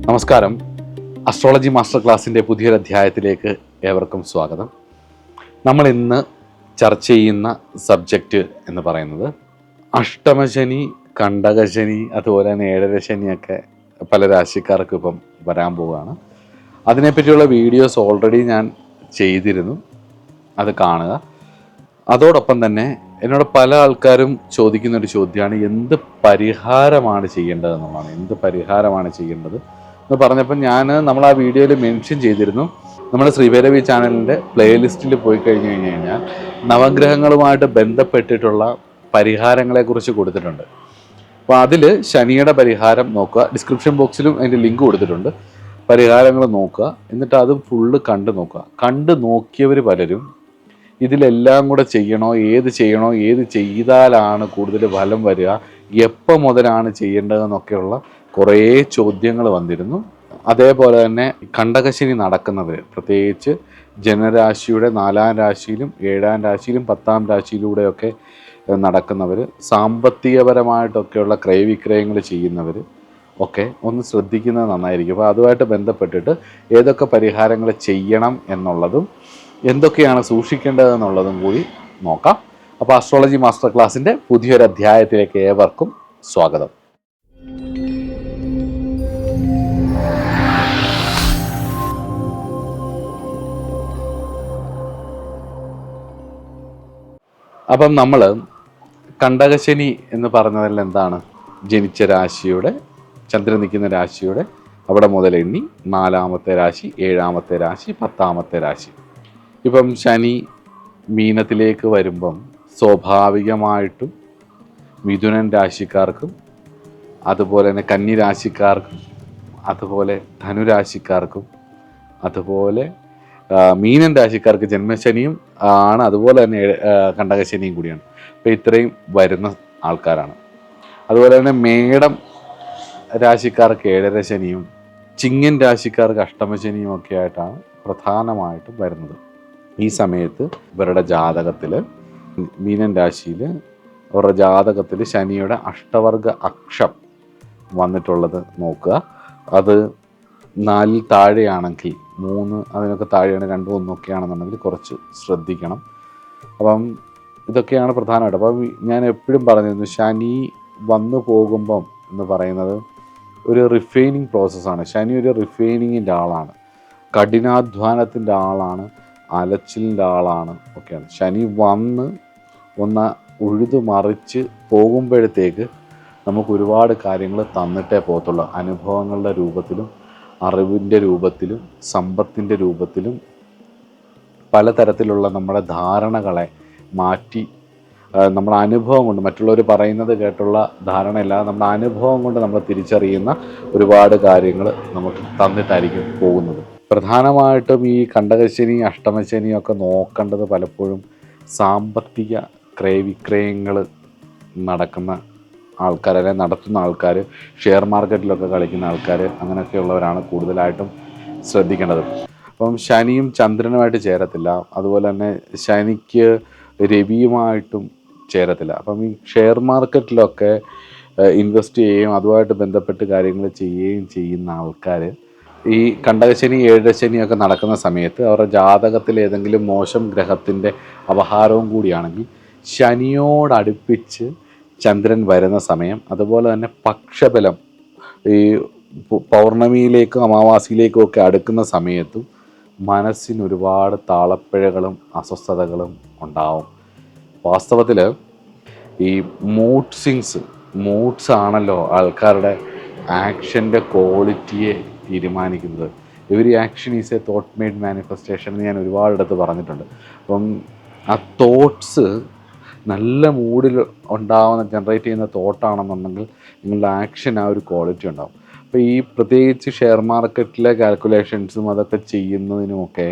നമസ്കാരം. Astrology master ക്ലാസ്സിൻ്റെ പുതിയൊരു അധ്യായത്തിലേക്ക് ഏവർക്കും സ്വാഗതം. നമ്മൾ ഇന്ന് ചർച്ച ചെയ്യുന്ന സബ്ജക്റ്റ് എന്ന് പറയുന്നത് അഷ്ടമശനി, കണ്ടകശനി, അതുപോലെ തന്നെ ഏഴരശനിയൊക്കെ പല രാശിക്കാർക്കും ഇപ്പം വരാൻ പോവുകയാണ്. അതിനെപ്പറ്റിയുള്ള വീഡിയോസ് ഓൾറെഡി ഞാൻ ചെയ്തിരുന്നു, അത് കാണുക. അതോടൊപ്പം തന്നെ എന്നോട് പല ആൾക്കാരും ചോദിക്കുന്നൊരു ചോദ്യമാണ് എന്ത് പരിഹാരമാണ് ചെയ്യേണ്ടതെന്നുള്ളതാണ്. എന്ത് പരിഹാരമാണ് ചെയ്യേണ്ടത് എന്ന് പറഞ്ഞപ്പോൾ നമ്മൾ ആ വീഡിയോയിൽ മെൻഷൻ ചെയ്തിരുന്നു. നമ്മുടെ ശ്രീഭൈരവി ചാനലിൻ്റെ പ്ലേലിസ്റ്റിൽ പോയി കഴിഞ്ഞ് കഴിഞ്ഞാൽ നവഗ്രഹങ്ങളുമായിട്ട് ബന്ധപ്പെട്ടിട്ടുള്ള പരിഹാരങ്ങളെക്കുറിച്ച് കൊടുത്തിട്ടുണ്ട്. അപ്പോൾ അതിൽ ശനിയുടെ പരിഹാരം നോക്കുക. ഡിസ്ക്രിപ്ഷൻ ബോക്സിലും അതിൻ്റെ ലിങ്ക് കൊടുത്തിട്ടുണ്ട്. പരിഹാരങ്ങൾ നോക്കുക, എന്നിട്ട് അത് ഫുള്ള് കണ്ടു നോക്കുക. കണ്ടു നോക്കിയവർ പലരും ഇതിലെല്ലാം കൂടെ ചെയ്യണോ, ഏത് ചെയ്താലാണ് കൂടുതൽ ഫലം വരിക, എപ്പോൾ മുതലാണ് ചെയ്യേണ്ടതെന്നൊക്കെയുള്ള കുറേ ചോദ്യങ്ങൾ വന്നിരുന്നു. അതേപോലെ തന്നെ കണ്ടകശനി നടക്കുന്നവർ, പ്രത്യേകിച്ച് ജനരാശിയുടെ 4-ാം രാശിയിലും 7-ാം രാശിയിലും 10-ാം രാശിയിലൂടെയൊക്കെ നടക്കുന്നവർ, സാമ്പത്തികപരമായിട്ടൊക്കെയുള്ള ക്രയവിക്രയങ്ങൾ ചെയ്യുന്നവർ ഒക്കെ ഒന്ന് ശ്രദ്ധിക്കുന്നത് നന്നായിരിക്കും. അപ്പോൾ അതുമായിട്ട് ബന്ധപ്പെട്ടിട്ട് ഏതൊക്കെ പരിഹാരങ്ങൾ ചെയ്യണം എന്നുള്ളതും എന്തൊക്കെയാണ് സൂക്ഷിക്കേണ്ടതെന്നുള്ളതും കൂടി നോക്കാം. അപ്പോൾ അസ്ട്രോളജി മാസ്റ്റർ ക്ലാസ്സിൻ്റെ പുതിയൊരു അധ്യായത്തിലേക്ക് ഏവർക്കും സ്വാഗതം. അപ്പം നമ്മൾ കണ്ടകശനി എന്ന് പറഞ്ഞതിൽ എന്താണ്? ജനിച്ച രാശിയുടെ, ചന്ദ്രൻ നിൽക്കുന്ന രാശിയുടെ അവിടെ മുതൽ എണ്ണി 4-ാമത്തെ രാശി, 7-ാമത്തെ രാശി, 10-ാമത്തെ രാശി. ഇപ്പം ശനി മീനത്തിലേക്ക് വരുമ്പം സ്വാഭാവികമായിട്ടും മിഥുനൻ രാശിക്കാർക്കും, അതുപോലെ തന്നെ കന്നി രാശിക്കാർക്കും, അതുപോലെ ധനുരാശിക്കാർക്കും, അതുപോലെ മീനൻ രാശിക്കാർക്ക് ജന്മശനിയും ആണ്, അതുപോലെ തന്നെ കണ്ടകശനിയും കൂടിയാണ്. അപ്പോൾ ഇത്രയും വരുന്ന ആൾക്കാരാണ്. അതുപോലെ തന്നെ മേടം രാശിക്കാർക്ക് 7-ര ശനിയും, ചിങ്ങൻ രാശിക്കാർക്ക് അഷ്ടമശനിയും ഒക്കെ ആയിട്ടാണ് പ്രധാനമായിട്ടും വരുന്നത്. ഈ സമയത്ത് ഇവരുടെ ജാതകത്തിൽ, മീനൻ രാശിയിൽ അവരുടെ ജാതകത്തിൽ ശനിയുടെ അഷ്ടവർഗ അക്ഷം വന്നിട്ടുള്ളത് നോക്കുക. അത് 4-ൽ താഴെയാണെങ്കിൽ, 3 അതിനൊക്കെ താഴെയാണ്, 2, 1 ഒക്കെ ആണെന്നുണ്ടെങ്കിൽ കുറച്ച് ശ്രദ്ധിക്കണം. അപ്പം ഇതൊക്കെയാണ് പ്രധാനമായിട്ട്. അപ്പം ഞാൻ എപ്പോഴും പറഞ്ഞിരുന്നു, ശനി വന്നു പോകുമ്പം എന്ന് പറയുന്നത് ഒരു റിഫൈനിങ് പ്രോസസ്സാണ്. ശനി ഒരു റിഫൈനിങ്ങിൻ്റെ ആളാണ്, കഠിനാധ്വാനത്തിൻ്റെ ആളാണ്, അലച്ചിലിൻ്റെ ആളാണ് ഒക്കെയാണ്. ശനി വന്ന് ഒന്ന് ഉഴുതു മറിച്ച് പോകുമ്പോഴത്തേക്ക് നമുക്ക് ഒരുപാട് കാര്യങ്ങൾ തന്നിട്ടേ പോകത്തുള്ളൂ. അനുഭവങ്ങളുടെ രൂപത്തിലും, അറിവിൻ്റെ രൂപത്തിലും, സമ്പത്തിൻ്റെ രൂപത്തിലും, പലതരത്തിലുള്ള നമ്മുടെ ധാരണകളെ മാറ്റി, നമ്മുടെ അനുഭവം കൊണ്ട്, മറ്റുള്ളവർ പറയുന്നത് കേട്ടുള്ള ധാരണയില്ലാതെ നമ്മുടെ അനുഭവം കൊണ്ട് നമ്മൾ തിരിച്ചറിയുന്ന ഒരുപാട് കാര്യങ്ങൾ നമുക്ക് തന്നിട്ടായിരിക്കും പോകുന്നത്. പ്രധാനമായിട്ടും ഈ കണ്ടകശനി, അഷ്ടമശനിയൊക്കെ നോക്കേണ്ടത് പലപ്പോഴും സാമ്പത്തിക ക്രയവിക്രയങ്ങൾ നടക്കുന്ന ആൾക്കാർ, അല്ലെങ്കിൽ നടത്തുന്ന ആൾക്കാർ, ഷെയർ മാർക്കറ്റിലൊക്കെ കളിക്കുന്ന ആൾക്കാർ, അങ്ങനെയൊക്കെയുള്ളവരാണ് കൂടുതലായിട്ടും ശ്രദ്ധിക്കേണ്ടത്. അപ്പം ശനിയും ചന്ദ്രനുമായിട്ട് ചേരത്തില്ല, അതുപോലെ തന്നെ ശനിക്ക് രവിയുമായിട്ടും ചേരത്തില്ല. അപ്പം ഈ ഷെയർ മാർക്കറ്റിലൊക്കെ ഇൻവെസ്റ്റ് ചെയ്യുകയും അതുമായിട്ട് ബന്ധപ്പെട്ട് കാര്യങ്ങൾ ചെയ്യുകയും ചെയ്യുന്ന ആൾക്കാർ ഈ കണ്ടകശനി, 7-ര ശനിയൊക്കെ നടക്കുന്ന സമയത്ത് അവരുടെ ജാതകത്തിൽ ഏതെങ്കിലും മോശം ഗ്രഹത്തിൻ്റെ അപഹാരവും കൂടിയാണെങ്കിൽ, ശനിയോടടുപ്പിച്ച് ചന്ദ്രൻ വരുന്ന സമയം, അതുപോലെ തന്നെ പക്ഷബലം ഈ പൗർണമിയിലേക്കും അമാവാസിയിലേക്കും ഒക്കെ അടുക്കുന്ന സമയത്തും മനസ്സിന് ഒരുപാട് താളപ്പിഴകളും അസ്വസ്ഥതകളും ഉണ്ടാവും. വാസ്തവത്തിൽ ഈ മൂഡ്സ് ആണല്ലോ ആൾക്കാരുടെ ആക്ഷൻ്റെ ക്വാളിറ്റിയെ തീരുമാനിക്കുന്നത്. Every action is A thought made manifestation എന്ന് ഞാൻ ഒരുപാടിടത്ത് പറഞ്ഞിട്ടുണ്ട്. അപ്പം ആ തോട്ട്സ് നല്ല മൂഡിൽ ജനറേറ്റ് ചെയ്യുന്ന തോട്ടാണെന്നുണ്ടെങ്കിൽ നിങ്ങളുടെ ആക്ഷൻ ആ ഒരു ക്വാളിറ്റി ഉണ്ടാവും. അപ്പോൾ ഈ പ്രത്യേകിച്ച് ഷെയർ മാർക്കറ്റിലെ കാൽക്കുലേഷൻസും അതൊക്കെ ചെയ്യുന്നതിനുമൊക്കെ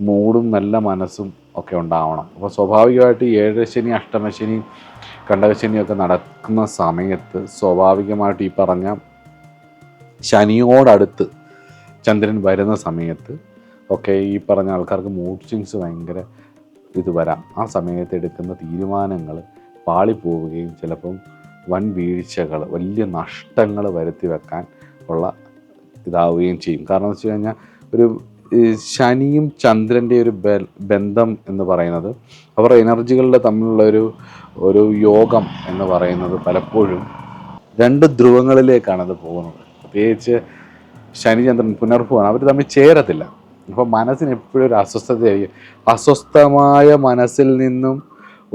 മൂഡും നല്ല മനസ്സും ഒക്കെ ഉണ്ടാവണം. അപ്പോൾ സ്വാഭാവികമായിട്ട് 7-ര ശനി, അഷ്ടമശനി, കണ്ടകശനിയൊക്കെ നടക്കുന്ന സമയത്ത് സ്വാഭാവികമായിട്ട് ഈ പറഞ്ഞ ശനിയോടടുത്ത് ചന്ദ്രൻ വരുന്ന സമയത്ത് ഒക്കെ ഈ പറഞ്ഞ ആൾക്കാർക്ക് മൂഡ് സ്വിങ്സ് ഭയങ്കര വരാം. ആ സമയത്ത് എടുക്കുന്ന തീരുമാനങ്ങൾ പാളിപ്പോവുകയും ചിലപ്പം വൻ വീഴ്ചകൾ, വലിയ നഷ്ടങ്ങൾ വരുത്തി വെക്കാൻ ഉള്ള ഇതാവുകയും ചെയ്യും. കാരണം എന്ന് വെച്ച് കഴിഞ്ഞാൽ ഒരു ശനിയും ചന്ദ്രൻ്റെ ഒരു ബന്ധം എന്ന് പറയുന്നത് അവരുടെ എനർജികളുടെ തമ്മിലുള്ള ഒരു യോഗം എന്ന് പറയുന്നത് പലപ്പോഴും രണ്ട് ധ്രുവങ്ങളിലേക്കാണ് അത് പോകുന്നത്. പ്രത്യേകിച്ച് ശനിചന്ദ്രൻ പുനർഭുവാണ്, അവർ തമ്മിൽ ചേരത്തില്ല. അപ്പോൾ മനസ്സിന് എപ്പോഴും ഒരു അസ്വസ്ഥതയായിരിക്കും. അസ്വസ്ഥമായ മനസ്സിൽ നിന്നും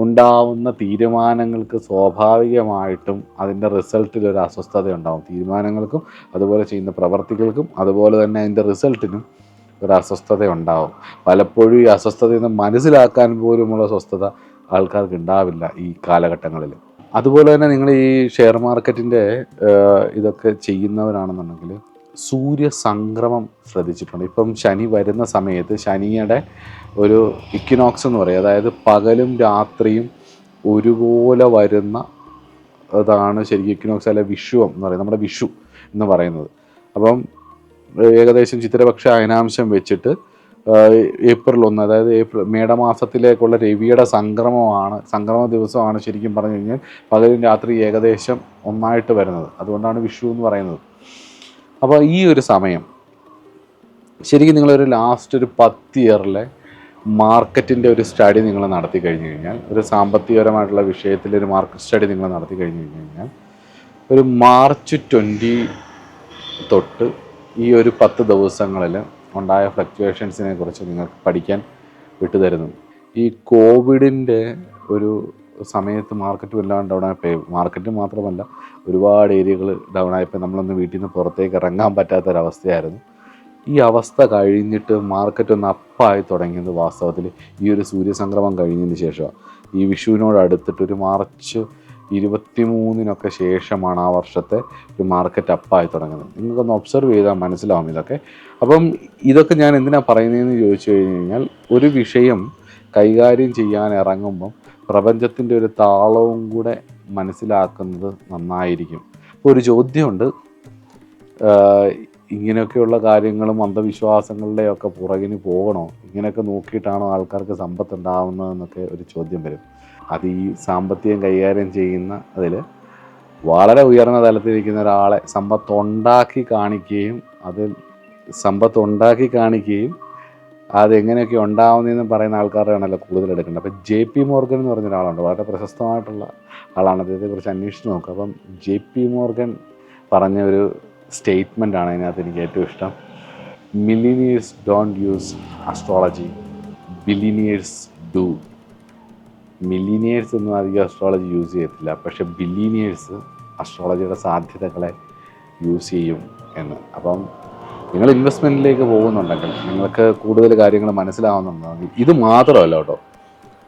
ഉണ്ടാവുന്ന തീരുമാനങ്ങൾക്ക് സ്വാഭാവികമായിട്ടും അതിൻ്റെ റിസൾട്ടിൽ ഒരു അസ്വസ്ഥത ഉണ്ടാവും. തീരുമാനങ്ങൾക്കും അതുപോലെ ചെയ്യുന്ന പ്രവർത്തികൾക്കും അതുപോലെ തന്നെ അതിൻ്റെ റിസൾട്ടിനും ഒരു അസ്വസ്ഥത ഉണ്ടാവും. പലപ്പോഴും ഈ അസ്വസ്ഥതയിൽ നിന്ന് മനസ്സിലാക്കാൻ പോലുമുള്ള സ്വസ്ഥത ആൾക്കാർക്ക് ഉണ്ടാവില്ല ഈ കാലഘട്ടങ്ങളിൽ. അതുപോലെ തന്നെ നിങ്ങൾ ഈ ഷെയർ മാർക്കറ്റിൻ്റെ ഇതൊക്കെ ചെയ്യുന്നവരാണെന്നുണ്ടെങ്കിൽ സൂര്യസംക്രമം ശ്രദ്ധിച്ചിട്ടുണ്ട്. ഇപ്പം ശനി വരുന്ന സമയത്ത് ശനിയുടെ ഒരു ഇക്വിനോക്സ് എന്ന് പറയും, അതായത് പകലും രാത്രിയും ഒരുപോലെ വരുന്ന അതാണ് ശരിക്കും ഇക്വിനോക്സ്, അല്ലെ വിഷുവം എന്ന് പറയുന്നത്, നമ്മുടെ വിഷു എന്ന് പറയുന്നത്. അപ്പം ഏകദേശം ചിത്തിരപക്ഷ അയനാംശം വെച്ചിട്ട് ഏപ്രിൽ 1, അതായത് മേടമാസത്തിലേക്കുള്ള രവിയുടെ സംക്രമ ദിവസമാണ് ശരിക്കും പറഞ്ഞു കഴിഞ്ഞാൽ പകലും രാത്രി ഏകദേശം ഒന്നായിട്ട് വരുന്നത്. അതുകൊണ്ടാണ് വിഷു എന്ന് പറയുന്നത്. അപ്പോൾ ഈ ഒരു സമയം ശരിക്കും നിങ്ങളൊരു ലാസ്റ്റ് ഒരു 10 ഇയറിലെ മാർക്കറ്റിൻ്റെ ഒരു സ്റ്റഡി നിങ്ങൾ നടത്തി കഴിഞ്ഞ് കഴിഞ്ഞാൽ, ഒരു സാമ്പത്തികപരമായിട്ടുള്ള വിഷയത്തിൽ ഒരു മാർക്കറ്റ് സ്റ്റഡി നിങ്ങൾ നടത്തി കഴിഞ്ഞ് കഴിഞ്ഞാൽ, ഒരു മാർച്ച് 20 തൊട്ട് ഈ ഒരു 10 ദിവസങ്ങളിൽ ഉണ്ടായ ഫ്ലക്ച്വേഷൻസിനെ കുറിച്ച് നിങ്ങൾക്ക് പഠിക്കാൻ വിട്ടുതരുന്നു. ഈ കോവിഡിൻ്റെ ഒരു സമയത്ത് മാർക്കറ്റ് വല്ലാണ്ട് ഡൗൺ ആയപ്പോൾ, മാർക്കറ്റ് മാത്രമല്ല ഒരുപാട് ഏരിയകൾ ഡൗൺ ആയപ്പോൾ നമ്മളൊന്ന് വീട്ടിൽ നിന്ന് പുറത്തേക്ക് ഇറങ്ങാൻ പറ്റാത്തൊരവസ്ഥയായിരുന്നു. ഈ അവസ്ഥ കഴിഞ്ഞിട്ട് മാർക്കറ്റ് ഒന്ന് അപ്പായി തുടങ്ങിയത് വാസ്തവത്തിൽ ഈ ഒരു സൂര്യസംക്രമം കഴിഞ്ഞതിന് ശേഷമാണ്. ഈ വിഷുവിനോട് അടുത്തിട്ട് ഒരു മാർച്ച് 23 ശേഷമാണ് ആ വർഷത്തെ ഒരു മാർക്കറ്റ് അപ്പായി തുടങ്ങുന്നത്. നിങ്ങൾക്കൊന്ന് ഒബ്സർവ് ചെയ്താൽ മനസ്സിലാവും ഇതൊക്കെ. അപ്പം ഇതൊക്കെ ഞാൻ എന്തിനാണ് പറയുന്നതെന്ന് ചോദിച്ചു കഴിഞ്ഞ് കഴിഞ്ഞാൽ, ഒരു വിഷയം കൈകാര്യം ചെയ്യാൻ ഇറങ്ങുമ്പം പ്രപഞ്ചത്തിൻ്റെ ഒരു താളവും കൂടെ മനസ്സിലാക്കുന്നത് നന്നായിരിക്കും. ഇപ്പോൾ ഒരു ചോദ്യമുണ്ട്, ഇങ്ങനെയൊക്കെയുള്ള കാര്യങ്ങളും അന്ധവിശ്വാസങ്ങളുടെയൊക്കെ പുറകിന് പോകണോ? ഇങ്ങനെയൊക്കെ നോക്കിയിട്ടാണോ ആൾക്കാർക്ക് സമ്പത്ത് ഉണ്ടാകുന്നതെന്നൊക്കെ ഒരു ചോദ്യം വരും. അത് ഈ സാമ്പത്തികം കൈകാര്യം ചെയ്യുന്ന അതിൽ വളരെ ഉയർന്ന തലത്തിലിരിക്കുന്ന ഒരാളെ സമ്പത്തുണ്ടാക്കി കാണിക്കുകയും അതെങ്ങനെയൊക്കെ ഉണ്ടാവുന്നതെന്ന് പറയുന്ന ആൾക്കാരാണല്ലോ കൂടുതൽ എടുക്കേണ്ടത്. അപ്പം JP മോർഗൻ എന്ന് പറഞ്ഞ ഒരാളുണ്ട്, വളരെ പ്രശസ്തമായിട്ടുള്ള ആളാണ്. അദ്ദേഹത്തെക്കുറിച്ച് അന്വേഷിച്ച് നോക്കുക. അപ്പം JP മോർഗൻ പറഞ്ഞ ഒരു സ്റ്റേറ്റ്മെൻ്റാണ് അതിനകത്ത് എനിക്ക് ഏറ്റവും ഇഷ്ടം. മില്ലിനിയേഴ്സ് ഡോണ്ട് യൂസ് അസ്ട്രോളജി, ബില്ലിനിയേഴ്സ് ഡു. മില്ലിനിയേഴ്സ് ഒന്നും അധികം അസ്ട്രോളജി യൂസ് ചെയ്യത്തില്ല, പക്ഷേ ബില്ലിനിയേഴ്സ് അസ്ട്രോളജിയുടെ സാധ്യതകളെ യൂസ് ചെയ്യും എന്ന്. അപ്പം നിങ്ങൾ ഇൻവെസ്റ്റ്മെൻറ്റിലേക്ക് പോകുന്നുണ്ടെങ്കിൽ, നിങ്ങൾക്ക് കൂടുതൽ കാര്യങ്ങൾ മനസ്സിലാവുന്നുണ്ടെങ്കിൽ, ഇത് മാത്രമല്ല കേട്ടോ,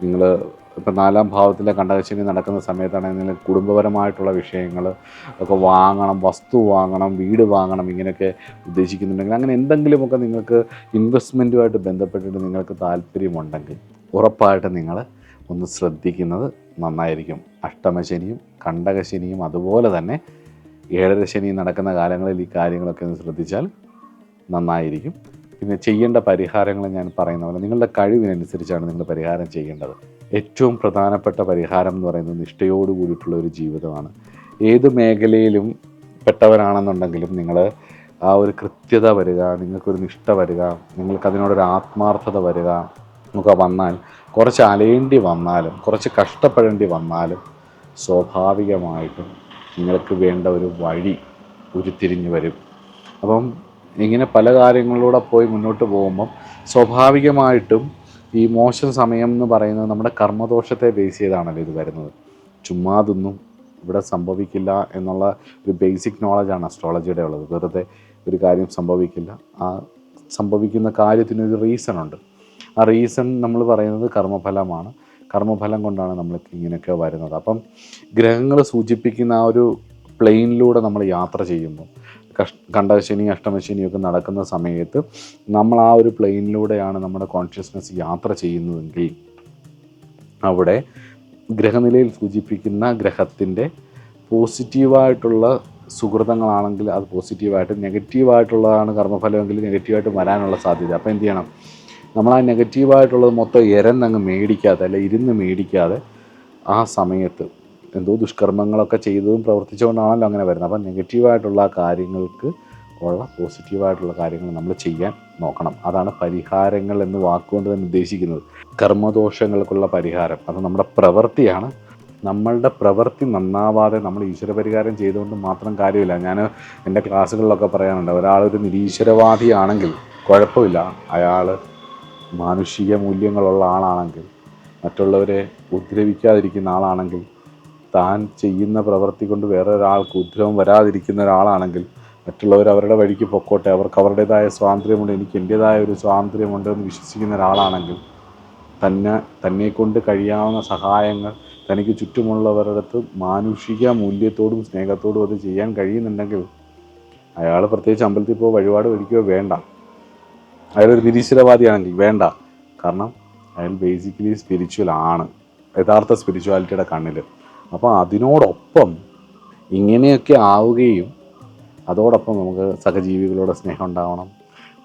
നിങ്ങൾ ഇപ്പം 4-ാം ഭാവത്തിലെ കണ്ടകശനി നടക്കുന്ന സമയത്താണെങ്കിൽ കുടുംബപരമായിട്ടുള്ള വിഷയങ്ങൾ ഒക്കെ വാങ്ങണം, വസ്തു വാങ്ങണം, വീട് വാങ്ങണം, ഇങ്ങനെയൊക്കെ ഉദ്ദേശിക്കുന്നുണ്ടെങ്കിൽ, അങ്ങനെ എന്തെങ്കിലുമൊക്കെ നിങ്ങൾക്ക് ഇൻവെസ്റ്റ്മെൻറ്റുമായിട്ട് ബന്ധപ്പെട്ടിട്ട് നിങ്ങൾക്ക് താല്പര്യമുണ്ടെങ്കിൽ ഉറപ്പായിട്ടും നിങ്ങൾ ഒന്ന് ശ്രദ്ധിക്കുന്നത് നന്നായിരിക്കും. അഷ്ടമശനിയും കണ്ടകശനിയും അതുപോലെ തന്നെ 7.5 ശനിയും നടക്കുന്ന കാലങ്ങളിൽ ഈ കാര്യങ്ങളൊക്കെ ഒന്ന് ശ്രദ്ധിച്ചാൽ നന്നായിരിക്കും. പിന്നെ ചെയ്യേണ്ട പരിഹാരങ്ങൾ ഞാൻ പറയുന്ന പോലെ നിങ്ങളുടെ കഴിവിനനുസരിച്ചാണ് നിങ്ങൾ പരിഹാരം ചെയ്യേണ്ടത്. ഏറ്റവും പ്രധാനപ്പെട്ട പരിഹാരം എന്ന് പറയുന്നത് നിഷ്ഠയോട് കൂടിയിട്ടുള്ള ഒരു ജീവിതമാണ്. ഏത് മേഖലയിലും പെട്ടവരാണെന്നുണ്ടെങ്കിലും നിങ്ങൾ ആ ഒരു കൃത്യത വരിക, നിങ്ങൾക്കൊരു നിഷ്ഠ വരിക, നിങ്ങൾക്കതിനോടൊരു ആത്മാർത്ഥത വരിക ഒക്കെ വന്നാൽ, കുറച്ച് അലയേണ്ടി വന്നാലും കുറച്ച് കഷ്ടപ്പെടേണ്ടി വന്നാലും സ്വാഭാവികമായിട്ടും നിങ്ങൾക്ക് വേണ്ട ഒരു വഴി ഉരുത്തിരിഞ്ഞ് വരും. അപ്പം ഇങ്ങനെ പല കാര്യങ്ങളിലൂടെ പോയി മുന്നോട്ട് പോകുമ്പം സ്വാഭാവികമായിട്ടും ഈ മോശം സമയം എന്ന് പറയുന്നത് നമ്മുടെ കർമ്മദോഷത്തെ ബേസ് ചെയ്താണല്ലോ ഇത് വരുന്നത്. ചുമ്മാതൊന്നും ഇവിടെ സംഭവിക്കില്ല എന്നുള്ള ഒരു ബേസിക് നോളജാണ് അസ്ട്രോളജിയുടെ ഉള്ളത്. വെറുതെ ഒരു കാര്യം സംഭവിക്കില്ല, ആ സംഭവിക്കുന്ന കാര്യത്തിനൊരു റീസണുണ്ട്. ആ റീസൺ നമ്മൾ പറയുന്നത് കർമ്മഫലമാണ്. കർമ്മഫലം കൊണ്ടാണ് നമ്മൾക്ക് ഇങ്ങനെയൊക്കെ വരുന്നത്. അപ്പം ഗ്രഹങ്ങൾ സൂചിപ്പിക്കുന്ന ആ ഒരു പ്ലെയിനിലൂടെ നമ്മൾ യാത്ര ചെയ്യുമ്പോൾ, കണ്ടകശനി അഷ്ടമശനിയൊക്കെ നടക്കുന്ന സമയത്ത് നമ്മൾ ആ ഒരു പ്ലെയിനിലൂടെയാണ് നമ്മുടെ കോൺഷ്യസ്നസ് യാത്ര ചെയ്യുന്നതെങ്കിൽ, അവിടെ ഗ്രഹനിലയിൽ സൂചിപ്പിക്കുന്ന ഗ്രഹത്തിൻ്റെ പോസിറ്റീവായിട്ടുള്ള സുഹൃതങ്ങളാണെങ്കിൽ അത് പോസിറ്റീവായിട്ട്, നെഗറ്റീവായിട്ടുള്ളതാണ് കർമ്മഫലമെങ്കിൽ നെഗറ്റീവായിട്ട് വരാനുള്ള സാധ്യത. അപ്പോൾ എന്ത് ചെയ്യണം? നമ്മൾ ആ നെഗറ്റീവായിട്ടുള്ളത് മൊത്തം ഇരന്നങ്ങ് മേടിക്കാതെ, അല്ല ഇരുന്ന് മേടിക്കാതെ, ആ സമയത്ത് എന്തോ ദുഷ്കർമ്മങ്ങളൊക്കെ ചെയ്തതും പ്രവർത്തിച്ചുകൊണ്ടാണല്ലോ അങ്ങനെ വരുന്നത്. അപ്പം നെഗറ്റീവായിട്ടുള്ള കാര്യങ്ങൾക്ക് ഉള്ള പോസിറ്റീവായിട്ടുള്ള കാര്യങ്ങൾ നമ്മൾ ചെയ്യാൻ നോക്കണം. അതാണ് പരിഹാരങ്ങൾ എന്ന് വാക്കുകൊണ്ട് തന്നെ ഉദ്ദേശിക്കുന്നത്. കർമ്മദോഷങ്ങൾക്കുള്ള പരിഹാരം അത് നമ്മുടെ പ്രവൃത്തിയാണ്. നമ്മളുടെ പ്രവൃത്തി നന്നാവാതെ നമ്മൾ ഈശ്വരപരിഹാരം ചെയ്തുകൊണ്ട് മാത്രം കാര്യമില്ല. ഞാൻ എൻ്റെ ക്ലാസ്സുകളിലൊക്കെ പറയാറുണ്ട്, ഒരാളൊരു നിരീശ്വരവാദിയാണെങ്കിൽ കുഴപ്പമില്ല, അയാൾ മാനുഷിക മൂല്യങ്ങളുള്ള ആളാണെങ്കിൽ, മറ്റുള്ളവരെ ഉപദ്രവിക്കാതിരിക്കുന്ന ആളാണെങ്കിൽ, താൻ ചെയ്യുന്ന പ്രവൃത്തി കൊണ്ട് വേറൊരാൾക്ക് ഉദ്രവം വരാതിരിക്കുന്ന ഒരാളാണെങ്കിൽ, മറ്റുള്ളവർ അവരുടെ വഴിക്ക് പൊക്കോട്ടെ, അവർക്ക് അവരുടേതായ സ്വാതന്ത്ര്യമുണ്ട്, എനിക്ക് എൻ്റേതായ ഒരു സ്വാതന്ത്ര്യമുണ്ട് എന്ന് വിശ്വസിക്കുന്ന ഒരാളാണെങ്കിൽ, തന്നെക്കൊണ്ട് കഴിയാവുന്ന സഹായങ്ങൾ തനിക്ക് ചുറ്റുമുള്ളവരുടെ അടുത്ത് മാനുഷിക മൂല്യത്തോടും സ്നേഹത്തോടും അത് ചെയ്യാൻ കഴിയുന്നുണ്ടെങ്കിൽ, അയാൾ പ്രത്യേകിച്ച് അമ്പലത്തിൽ പോയി വഴിപാട് കഴിക്കുകയോ വേണ്ട. അയാളൊരു നിരീശ്വരവാദിയാണെങ്കിൽ വേണ്ട. കാരണം അയാൾ ബേസിക്കലി സ്പിരിച്വൽ ആണ്, യഥാർത്ഥ സ്പിരിച്വാലിറ്റിയുടെ കണ്ണിൽ. അപ്പോൾ അതിനോടൊപ്പം ഇങ്ങനെയൊക്കെ ആവുകയും അതോടൊപ്പം നമുക്ക് സഹജീവികളോട് സ്നേഹം ഉണ്ടാവണം,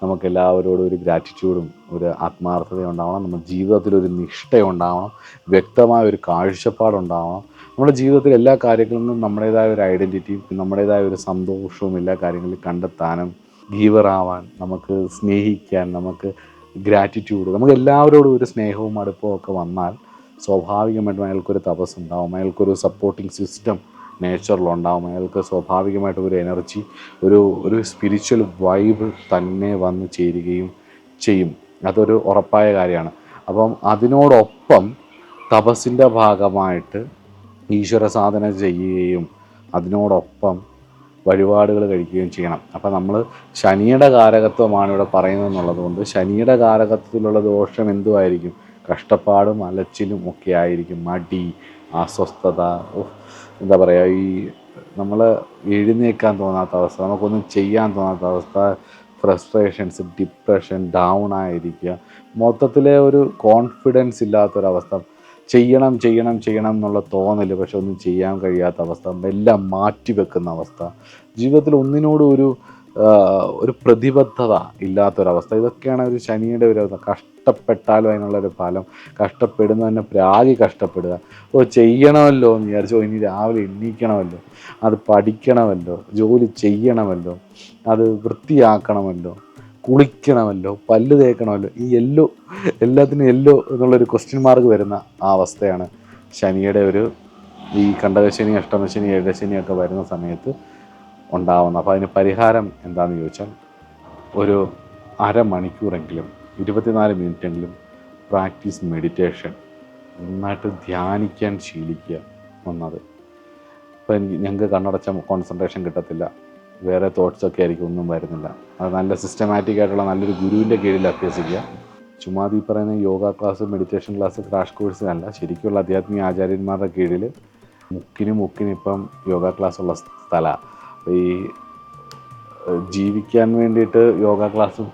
നമുക്കെല്ലാവരോടും ഒരു ഗ്രാറ്റിറ്റ്യൂഡും ഒരു ആത്മാർത്ഥതയും ഉണ്ടാവണം, നമ്മുടെ ജീവിതത്തിലൊരു നിഷ്ഠയുണ്ടാവണം, വ്യക്തമായ ഒരു കാഴ്ചപ്പാടുണ്ടാവണം. നമ്മുടെ ജീവിതത്തിൽ എല്ലാ കാര്യങ്ങളിൽ നിന്നും നമ്മുടേതായ ഒരു ഐഡൻറ്റിറ്റിയും നമ്മുടേതായ ഒരു സന്തോഷവും എല്ലാ കാര്യങ്ങളിലും കണ്ടെത്താനും, ഗീവറാവാൻ, നമുക്ക് സ്നേഹിക്കാൻ, നമുക്ക് ഗ്രാറ്റിറ്റ്യൂഡ്, നമുക്ക് എല്ലാവരോടും ഒരു സ്നേഹവും അടുപ്പവും ഒക്കെ വന്നാൽ സ്വാഭാവികമായിട്ടും അയാൾക്കൊരു തപസ്സുണ്ടാവും, അയാൾക്കൊരു സപ്പോർട്ടിങ് സിസ്റ്റം നേച്ചറിലുണ്ടാവും, അയാൾക്ക് സ്വാഭാവികമായിട്ടും ഒരു എനർജി, ഒരു സ്പിരിച്വൽ വൈബ് തന്നെ വന്ന് ചേരുകയും ചെയ്യും. അതൊരു ഉറപ്പായ കാര്യമാണ്. അപ്പം അതിനോടൊപ്പം തപസ്സിൻ്റെ ഭാഗമായിട്ട് ഈശ്വര സാധന ചെയ്യുകയും അതിനോടൊപ്പം വഴിപാടുകൾ കഴിക്കുകയും ചെയ്യണം. അപ്പം നമ്മൾ ശനിയുടെ കാരകത്വമാണ് ഇവിടെ പറയുന്നതെന്നുള്ളത് കൊണ്ട് ശനിയുടെ കാരകത്വത്തിലുള്ള ദോഷം എന്തുമായിരിക്കും? കഷ്ടപ്പാടും അലച്ചിലും ഒക്കെ ആയിരിക്കും. മടി, അസ്വസ്ഥത, എന്താ പറയുക, ഈ നമ്മൾ എഴുന്നേൽക്കാൻ തോന്നാത്ത അവസ്ഥ, നമുക്കൊന്നും ചെയ്യാൻ തോന്നാത്ത അവസ്ഥ, ഫ്രസ്ട്രേഷൻസ്, ഡിപ്രഷൻ, ഡൗൺ ആയിരിക്കുക, മൊത്തത്തിലെ ഒരു കോൺഫിഡൻസ് ഇല്ലാത്തൊരവസ്ഥ, ചെയ്യണം ചെയ്യണം ചെയ്യണം എന്നുള്ള തോന്നൽ പക്ഷെ ഒന്നും ചെയ്യാൻ കഴിയാത്ത അവസ്ഥ, എല്ലാം മാറ്റി വെക്കുന്ന അവസ്ഥ, ജീവിതത്തിൽ ഒന്നിനോടും ഒരു പ്രതിബദ്ധത ഇല്ലാത്തൊരവസ്ഥ. ഇതൊക്കെയാണ് ഒരു ശനിയുടെ ഒരു അവസ്ഥ. കഷ്ടപ്പെട്ടാലും അതിനുള്ളൊരു ഫലം, കഷ്ടപ്പെടുന്നതന്നെ പ്രാഗി കഷ്ടപ്പെടുക. ചെയ്യണമല്ലോ എന്ന് വിചാരിച്ചോ, ഇനി രാവിലെ എണീക്കണമല്ലോ, അത് പഠിക്കണമല്ലോ, ജോലി ചെയ്യണമല്ലോ, അത് വൃത്തിയാക്കണമല്ലോ, കുളിക്കണമല്ലോ, പല്ല് തേക്കണമല്ലോ, ഈ എല്ലാത്തിനും എന്നുള്ളൊരു ക്വസ്റ്റ്യൻ മാർക്ക് വരുന്ന ആ അവസ്ഥയാണ് ശനിയുടെ ഈ കണ്ടകശനി, അഷ്ടമശനി, ഏഴശനിയൊക്കെ വരുന്ന സമയത്ത് ഉണ്ടാവുന്നത്. അപ്പോൾ അതിന് പരിഹാരം എന്താണെന്ന് ചോദിച്ചാൽ, ഒരു അരമണിക്കൂറെങ്കിലും 24 മിനിറ്റെങ്കിലും പ്രാക്ടീസ് മെഡിറ്റേഷൻ, നന്നായിട്ട് ധ്യാനിക്കാൻ ശീലിക്കുക. ഒന്നത് ഇപ്പോൾ ഞങ്ങൾക്ക് കണ്ണടച്ച കോൺസെൻട്രേഷൻ കിട്ടത്തില്ല, വേറെ തോട്ട്സൊക്കെ ആയിരിക്കും, ഒന്നും വരുന്നില്ല. അത് നല്ല സിസ്റ്റമാറ്റിക് ആയിട്ടുള്ള നല്ലൊരു ഗുരുവിൻ്റെ കീഴിൽ അഭ്യസിക്കുക. ചുമ്മാ ഈ പറയുന്ന yoga class, meditation class, crash കോഴ്സിനല്ല, ശരിക്കുള്ള ആധ്യാത്മിക ആചാര്യന്മാരുടെ കീഴിൽ മുക്കിന് ഇപ്പം യോഗ ക്ലാസ്സുള്ള സ്ഥലമാണ്. ഈ ജീവിക്കാൻ വേണ്ടിയിട്ട് യോഗ ക്ലാസ്സും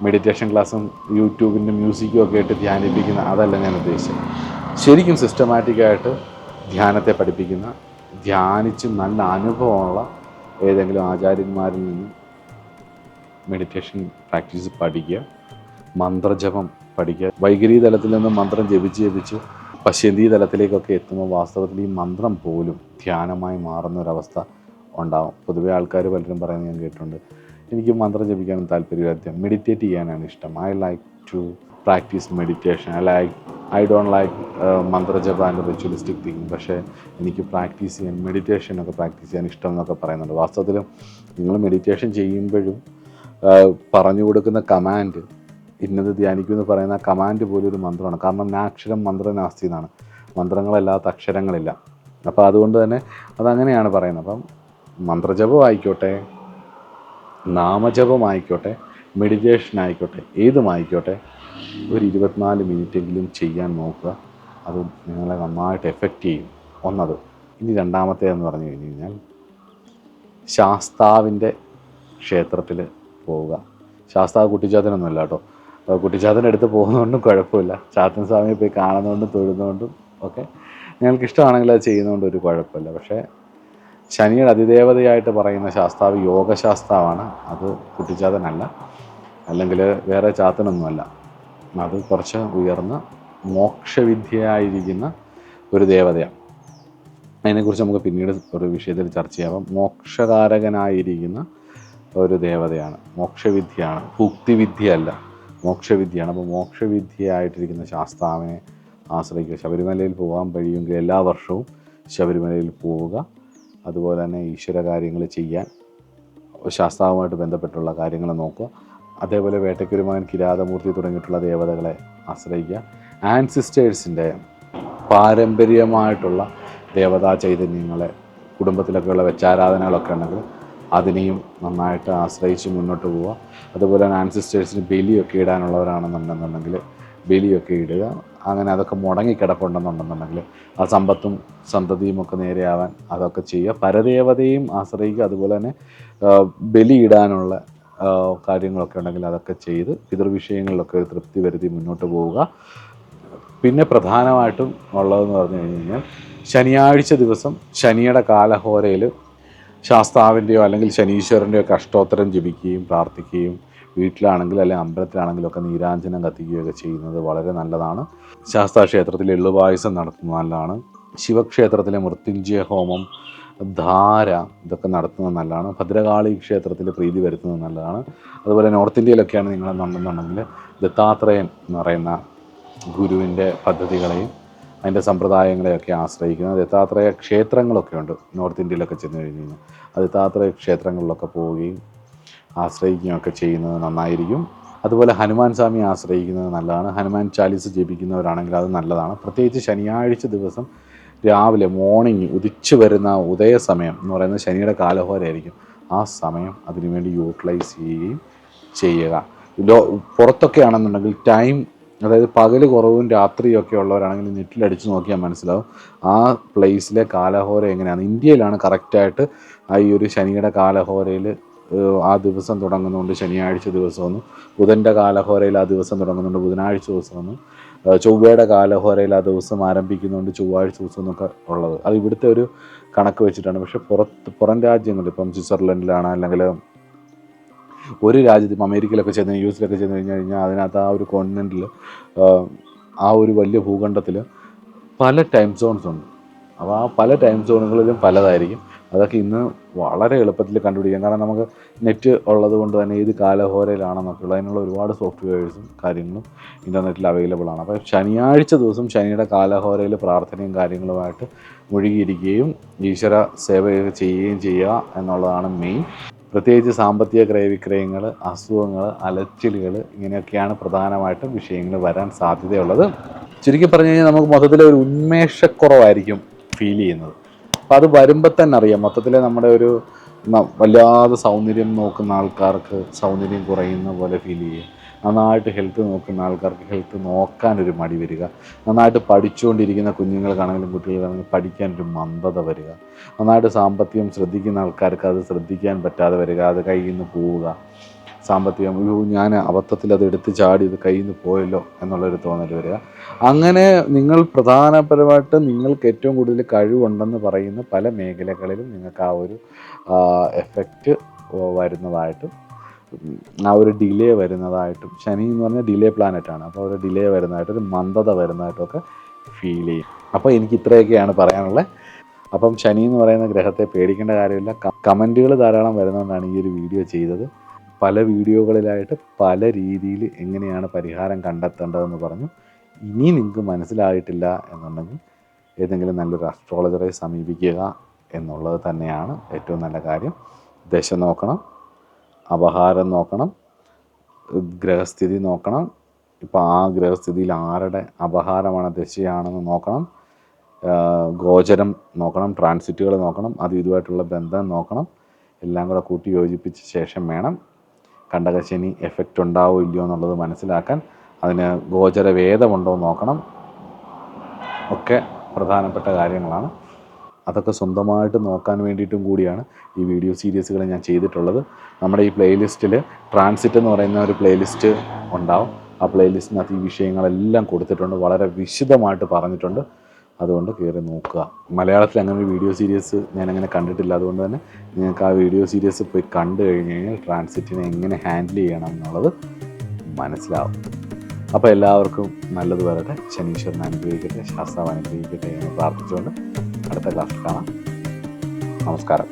മെഡിറ്റേഷൻ ക്ലാസ്സും യൂട്യൂബിൻ്റെ മ്യൂസിക്കും ഒക്കെ ആയിട്ട് ധ്യാനിപ്പിക്കുന്ന അതല്ല ഞാൻ ഉദ്ദേശിച്ചത്. ശരിക്കും സിസ്റ്റമാറ്റിക്കായിട്ട് ധ്യാനത്തെ പഠിപ്പിക്കുന്ന, ധ്യാനിച്ച് നല്ല അനുഭവമുള്ള ഏതെങ്കിലും ആചാര്യന്മാരിൽ നിന്നും മെഡിറ്റേഷൻ പ്രാക്ടീസ് പഠിക്കുക, മന്ത്രജപം പഠിക്കുക. വൈഖരി തലത്തിൽ നിന്ന് മന്ത്രം ജപിച്ച് പശ്യന്തി തലത്തിലേക്കൊക്കെ എത്തുമ്പോൾ വാസ്തവത്തിൽ ഈ മന്ത്രം പോലും ധ്യാനമായി മാറുന്നൊരവസ്ഥ ഉണ്ടാവും. പൊതുവെ ആൾക്കാർ പലരും പറയുന്നത് ഞാൻ കേട്ടിട്ടുണ്ട്, എനിക്ക് മന്ത്രം ജപിക്കാനും താല്പര്യമില്ല, മെഡിറ്റേറ്റ് ചെയ്യാനാണ് ഇഷ്ടം. I like to practise meditation, I don't like mantrajapa and ritualistic thing. പക്ഷേ എനിക്ക് പ്രാക്ടീസ് ചെയ്യാൻ, മെഡിറ്റേഷനൊക്കെ പ്രാക്ടീസ് ചെയ്യാൻ ഇഷ്ടം എന്നൊക്കെ പറയുന്നുണ്ട്. വാസ്തവത്തിൽ നിങ്ങൾ മെഡിറ്റേഷൻ ചെയ്യുമ്പോഴും പറഞ്ഞു കൊടുക്കുന്ന കമാൻഡ്, ഇന്നത് ധ്യാനിക്കുമെന്ന് പറയുന്ന കമാൻഡ് പോലും ഒരു മന്ത്രമാണ്. കാരണം നാക്ഷരം മന്ത്രനാസ്തി എന്നാണ്, മന്ത്രങ്ങളല്ലാത്ത അക്ഷരങ്ങളില്ല. അപ്പോൾ അതുകൊണ്ട് തന്നെ അതങ്ങനെയാണ് പറയുന്നത്. അപ്പം മന്ത്രജപം ആയിക്കോട്ടെ, നാമജപമായിക്കോട്ടെ, മെഡിറ്റേഷൻ ആയിക്കോട്ടെ, ഏതുമായിക്കോട്ടെ, ഒരു 24 മിനിറ്റെങ്കിലും ചെയ്യാൻ നോക്കുക. അത് നിങ്ങളെ നന്നായിട്ട് എഫക്റ്റ് ചെയ്യും. ഒന്നത്. ഇനി രണ്ടാമത്തേതെന്ന് പറഞ്ഞു കഴിഞ്ഞാൽ, ശാസ്താവിൻ്റെ ക്ഷേത്രത്തിൽ പോവുക. ശാസ്താവ് കുട്ടിച്ചാത്തനൊന്നുമല്ല കേട്ടോ. കുട്ടിച്ചാത്തൻ്റെ അടുത്ത് പോകുന്നതുകൊണ്ടും കുഴപ്പമില്ല, ചാത്തൻ സ്വാമിയെ പോയി കാണുന്നതുകൊണ്ടും തൊഴുന്നതുകൊണ്ടും ഒക്കെ നിങ്ങൾക്ക് ഇഷ്ടമാണെങ്കിൽ അത് ചെയ്യുന്നതുകൊണ്ട് ഒരു കുഴപ്പമില്ല. പക്ഷേ ശനിയുടെ അതിദേവതയായിട്ട് പറയുന്ന ശാസ്താവ് യോഗശാസ്താവാണ്, അത് കുട്ടിച്ചാത്തനല്ല, അല്ലെങ്കിൽ വേറെ ചാത്തനൊന്നുമല്ല. അത് കുറച്ച് ഉയർന്ന മോക്ഷവിദ്യയായിരിക്കുന്ന ഒരു ദേവതയാണ്. അതിനെക്കുറിച്ച് നമുക്ക് പിന്നീട് ഒരു വിഷയത്തിൽ ചർച്ച ചെയ്യാം. മോക്ഷകാരകനായിരിക്കുന്ന ഒരു ദേവതയാണ്, മോക്ഷവിദ്യയാണ്, ഭുക്തിവിദ്യയല്ല, മോക്ഷവിദ്യയാണ്. അപ്പോൾ മോക്ഷവിദ്യയായിട്ടിരിക്കുന്ന ശാസ്താവിനെ ആശ്രയിക്കുക. ശബരിമലയിൽ പോകാൻ കഴിയുമെങ്കിൽ എല്ലാ വർഷവും ശബരിമലയിൽ പോവുക. അതുപോലെ തന്നെ ഈശ്വര കാര്യങ്ങൾ ചെയ്യാൻ, ശാസ്താവുമായിട്ട് ബന്ധപ്പെട്ടുള്ള കാര്യങ്ങൾ നോക്കുക. അതേപോലെ വേട്ടയ്ക്കൊരു മകൻ, കിരാതമൂർത്തി തുടങ്ങിയിട്ടുള്ള ദേവതകളെ ആശ്രയിക്കുക. ആൻസിസ്റ്റേഴ്സിൻ്റെ പാരമ്പര്യമായിട്ടുള്ള ദേവതാ ചൈതന്യങ്ങളെ, കുടുംബത്തിലൊക്കെയുള്ള വെച്ചാരാധനകളൊക്കെ ഉണ്ടെങ്കിൽ അതിനെയും നന്നായിട്ട് ആശ്രയിച്ച് മുന്നോട്ട് പോവുക. അതുപോലെ തന്നെ ആൻസിസ്റ്റേഴ്സിന് ബലിയൊക്കെ ഇടാനുള്ളവരാണെന്നുണ്ടെന്നുണ്ടെങ്കിൽ ബലിയൊക്കെ ഇടുക. അങ്ങനെ അതൊക്കെ മുടങ്ങിക്കിടപ്പുണ്ടെന്നുണ്ടെന്നുണ്ടെങ്കിൽ ആ സമ്പത്തും സന്തതിയും ഒക്കെ നേരെയാവാൻ അതൊക്കെ ചെയ്യുക. പരദേവതയും ആശ്രയിക്കുക. അതുപോലെ തന്നെ ബലിയിടാനുള്ള കാര്യങ്ങളൊക്കെ ഉണ്ടെങ്കിൽ അതൊക്കെ ചെയ്ത് പിതൃവിഷയങ്ങളിലൊക്കെ ഒരു തൃപ്തി വരുത്തി മുന്നോട്ട് പോവുക. പിന്നെ പ്രധാനമായിട്ടും ഉള്ളതെന്ന് പറഞ്ഞു കഴിഞ്ഞാൽ ശനിയാഴ്ച ദിവസം ശനിയുടെ കാലഹോരയിൽ ശാസ്താവിൻ്റെയോ അല്ലെങ്കിൽ ശനീശ്വരൻ്റെയോ ഒക്കെ അഷ്ടോത്തരം ജപിക്കുകയും പ്രാർത്ഥിക്കുകയും വീട്ടിലാണെങ്കിൽ അല്ലെങ്കിൽ അമ്പലത്തിലാണെങ്കിലും ഒക്കെ നീരാഞ്ജനം കത്തിക്കുകയൊക്കെ ചെയ്യുന്നത് വളരെ നല്ലതാണ്. ശാസ്താക്ഷേത്രത്തിൽ എള്ളുപായസം നടത്തുന്നത് നല്ലതാണ്. ശിവക്ഷേത്രത്തിലെ മൃത്യുഞ്ജയ ഹോമം, ധാര ഇതൊക്കെ നടത്തുന്നത് നല്ലതാണ്. ഭദ്രകാളി ക്ഷേത്രത്തിൽ പ്രീതി വരുത്തുന്നത് നല്ലതാണ്. അതുപോലെ നോർത്ത് ഇന്ത്യയിലൊക്കെയാണ് നിങ്ങളെന്നുണ്ടെന്നുണ്ടെങ്കിൽ ദത്താത്രേയൻ എന്ന് പറയുന്ന ഗുരുവിൻ്റെ പദ്ധതികളെയും അതിൻ്റെ സമ്പ്രദായങ്ങളെയൊക്കെ ആശ്രയിക്കുന്നത്. ദത്താത്രേയ ക്ഷേത്രങ്ങളൊക്കെ ഉണ്ട് നോർത്ത് ഇന്ത്യയിലൊക്കെ ചെന്ന് കഴിഞ്ഞ് കഴിഞ്ഞാൽ. ദത്താത്രേയ ക്ഷേത്രങ്ങളിലൊക്കെ പോവുകയും ആശ്രയിക്കുകയും ഒക്കെ ചെയ്യുന്നത് നന്നായിരിക്കും. അതുപോലെ ഹനുമാൻ സ്വാമിയെ ആശ്രയിക്കുന്നത് നല്ലതാണ്. ഹനുമാൻ ചാലീസ് ജപിക്കുന്നവരാണെങ്കിൽ അത് നല്ലതാണ്. പ്രത്യേകിച്ച് ശനിയാഴ്ച ദിവസം രാവിലെ മോർണിംഗ് ഉദിച്ചു വരുന്ന ഉദയ സമയം എന്ന് പറയുന്നത് ശനിയുടെ കാലഹോരയായിരിക്കും. ആ സമയം അതിനുവേണ്ടി യൂട്ടിലൈസ് ചെയ്യുകയും ചെയ്യുക. പുറത്തൊക്കെ ആണെന്നുണ്ടെങ്കിൽ ടൈം, അതായത് പകൽ കുറവും രാത്രിയൊക്കെ ഉള്ളവരാണെങ്കിൽ നെറ്റിലടിച്ച് നോക്കിയാൽ മനസ്സിലാവും ആ പ്ലേസിലെ കാലഹോര എങ്ങനെയാണ്. ഇന്ത്യയിലാണ് കറക്റ്റായിട്ട് ഈ ഒരു ശനിയുടെ കാലഹോരയിൽ ആ ദിവസം തുടങ്ങുന്നുണ്ട് ശനിയാഴ്ച ദിവസമൊന്നും, ബുധൻ്റെ കാലഹോരയിൽ ആ ദിവസം തുടങ്ങുന്നുണ്ട് ബുധനാഴ്ച ദിവസമൊന്നും, ചൊവ്വയുടെ കാലഹോരയിൽ ആ ദിവസം ആരംഭിക്കുന്നുണ്ട് ചൊവ്വാഴ്ച ദിവസം എന്നൊക്കെ ഉള്ളത്. അത് ഇവിടുത്തെ ഒരു കണക്ക് വെച്ചിട്ടാണ്. പക്ഷേ പുറം രാജ്യങ്ങളിൽ, ഇപ്പം സ്വിറ്റ്സർലൻഡിലാണ് അല്ലെങ്കിൽ ഒരു രാജ്യത്ത് അമേരിക്കയിലൊക്കെ ചെന്ന് യു എസിലൊക്കെ ചെന്ന് കഴിഞ്ഞാൽ അതിനകത്ത് ആ ഒരു കോണ്ടിനെൻറ്റിൽ ആ ഒരു വലിയ ഭൂഖണ്ഡത്തിൽ പല ടൈം സോൺസ് ഉണ്ട്. അപ്പോൾ ആ പല ടൈം സോണുകളിലും പലതായിരിക്കും. അതൊക്കെ ഇന്ന് വളരെ എളുപ്പത്തിൽ കണ്ടുപിടിക്കാം. കാരണം നമുക്ക് നെറ്റ് ഉള്ളത് കൊണ്ട് തന്നെ ഏത് കാലഹോരയിലാണെന്നൊക്കെ ഉള്ള അതിനുള്ള ഒരുപാട് സോഫ്റ്റ്വെയർസും കാര്യങ്ങളും ഇൻ്റർനെറ്റിൽ അവൈലബിൾ ആണ്. അപ്പോൾ ശനിയാഴ്ച ദിവസം ശനിയുടെ കാലഹോരയിൽ പ്രാർത്ഥനയും കാര്യങ്ങളുമായിട്ട് മുഴുകിയിരിക്കുകയും ഈശ്വര സേവ ചെയ്യുകയും ചെയ്യുക എന്നുള്ളതാണ് മെയിൻ. പ്രത്യേകിച്ച് സാമ്പത്തിക ക്രയവിക്രയങ്ങൾ, അസുഖങ്ങൾ, അലച്ചിലുകൾ ഇങ്ങനെയൊക്കെയാണ് പ്രധാനമായിട്ടും വിഷയങ്ങൾ വരാൻ സാധ്യതയുള്ളത്. ചുരുക്കി പറഞ്ഞു കഴിഞ്ഞാൽ നമുക്ക് മൊത്തത്തിലൊരു ഉന്മേഷക്കുറവായിരിക്കും ഫീൽ ചെയ്യുന്നത്. അപ്പോൾ അത് വരുമ്പോൾ തന്നെ അറിയാം. മൊത്തത്തിൽ നമ്മുടെ ഒരു വല്ലാതെ സൗന്ദര്യം നോക്കുന്ന ആൾക്കാർക്ക് സൗന്ദര്യം കുറയുന്ന പോലെ ഫീൽ ചെയ്യുക. നന്നായിട്ട് ഹെൽത്ത് നോക്കുന്ന ആൾക്കാർക്ക് ഹെൽത്ത് നോക്കാനൊരു മടി വരിക. നന്നായിട്ട് പഠിച്ചുകൊണ്ടിരിക്കുന്ന കുഞ്ഞുങ്ങൾക്കാണെങ്കിലും കുട്ടികൾക്കാണെങ്കിലും പഠിക്കാനൊരു മന്ദത വരിക. നന്നായിട്ട് സാമ്പത്തികം ശ്രദ്ധിക്കുന്ന ആൾക്കാർക്ക് അത് ശ്രദ്ധിക്കാൻ പറ്റാതെ വരിക. അത് കയ്യിൽ നിന്ന് പോവുക. സാമ്പത്തികം ഞാൻ അബദ്ധത്തിൽ അത് എടുത്ത് ചാടി ഇത് കയ്യിൽ നിന്ന് പോയല്ലോ എന്നുള്ളൊരു തോന്നൽ വരിക. അങ്ങനെ നിങ്ങൾ പ്രധാനപരമായിട്ട് നിങ്ങൾക്ക് ഏറ്റവും കൂടുതൽ കഴിവുണ്ടെന്ന് പറയുന്ന പല മേഖലകളിലും നിങ്ങൾക്ക് ആ ഒരു എഫക്റ്റ് വരുന്നതായിട്ടും ആ ഒരു ഡിലേ വരുന്നതായിട്ടും, ശനി എന്ന് പറഞ്ഞാൽ ഡിലേ പ്ലാനറ്റാണ്. അപ്പോൾ ഒരു ഡിലേ വരുന്നതായിട്ടും ഒരു മന്ദത വരുന്നതായിട്ടൊക്കെ ഫീൽ ചെയ്യും. അപ്പോൾ എനിക്ക് ഇത്രയൊക്കെയാണ് പറയാനുള്ളത്. അപ്പം ശനി എന്ന് പറയുന്ന ഗ്രഹത്തെ പേടിക്കേണ്ട കാര്യമില്ല. കമൻറ്റുകൾ ധാരാളം വരുന്നതുകൊണ്ടാണ് ഈ ഒരു വീഡിയോ ചെയ്തത്. പല വീഡിയോകളിലായിട്ട് പല രീതിയിൽ എങ്ങനെയാണ് പരിഹാരം കണ്ടെത്തേണ്ടതെന്ന് പറഞ്ഞു. ഇനി നിങ്ങൾക്ക് മനസ്സിലായിട്ടില്ല എന്നുണ്ടെങ്കിൽ ഏതെങ്കിലും നല്ലൊരു അസ്ട്രോളജറെ സമീപിക്കുക എന്നുള്ളത് തന്നെയാണ് ഏറ്റവും നല്ല കാര്യം. ദശ നോക്കണം, അപഹാരം നോക്കണം, ഗ്രഹസ്ഥിതി നോക്കണം. ഇപ്പോൾ ആ ഗ്രഹസ്ഥിതിയിൽ ആരുടെ അപഹാരമാണ് ദശയാണെന്ന് നോക്കണം, ഗോചരം നോക്കണം, ട്രാൻസിറ്റുകൾ നോക്കണം, അത് ഇതുമായിട്ടുള്ള ബന്ധം നോക്കണം. എല്ലാം കൂടെ കൂട്ടി യോജിപ്പിച്ച ശേഷം വേണം കണ്ടകശനി എഫക്റ്റ് ഉണ്ടാവോ ഇല്ലയോ എന്നുള്ളത് മനസ്സിലാക്കാൻ. അതിന് ഗോചര വേദമുണ്ടോ നോക്കണം. ഒക്കെ പ്രധാനപ്പെട്ട കാര്യങ്ങളാണ്. അതൊക്കെ സ്വന്തമായിട്ട് നോക്കാൻ വേണ്ടിയിട്ടും കൂടിയാണ് ഈ വീഡിയോ സീരീസുകൾ ഞാൻ ചെയ്തിട്ടുള്ളത്. നമ്മുടെ ഈ പ്ലേലിസ്റ്റിൽ ട്രാൻസിറ്റ് എന്ന് പറയുന്ന ഒരു പ്ലേലിസ്റ്റ് ഉണ്ടാവും. ആ പ്ലേലിസ്റ്റിനകത്ത് ഈ വിഷയങ്ങളെല്ലാം കൊടുത്തിട്ടുണ്ട്, വളരെ വിശദമായിട്ട് പറഞ്ഞിട്ടുണ്ട്. അതുകൊണ്ട് കയറി നോക്കുക. മലയാളത്തിൽ അങ്ങനെ ഒരു വീഡിയോ സീരീസ് ഞാനങ്ങനെ കണ്ടിട്ടില്ല. അതുകൊണ്ട് തന്നെ നിങ്ങൾക്ക് ആ വീഡിയോ സീരീസ് പോയി കണ്ടു കഴിഞ്ഞ് കഴിഞ്ഞാൽ ട്രാൻസിറ്റിനെ എങ്ങനെ ഹാൻഡിൽ ചെയ്യണം എന്നുള്ളത് മനസ്സിലാവും. അപ്പോൾ എല്ലാവർക്കും നല്ലത് വരട്ടെ. ശനീശ്വരൻ അനുഗ്രഹിക്കട്ടെ, ശാസ്താവ് അനുഗ്രഹിക്കട്ടെ എന്ന് പ്രാർത്ഥിച്ചുകൊണ്ട് അടുത്ത ക്ലാസ്സിൽ കാണാം. നമസ്കാരം.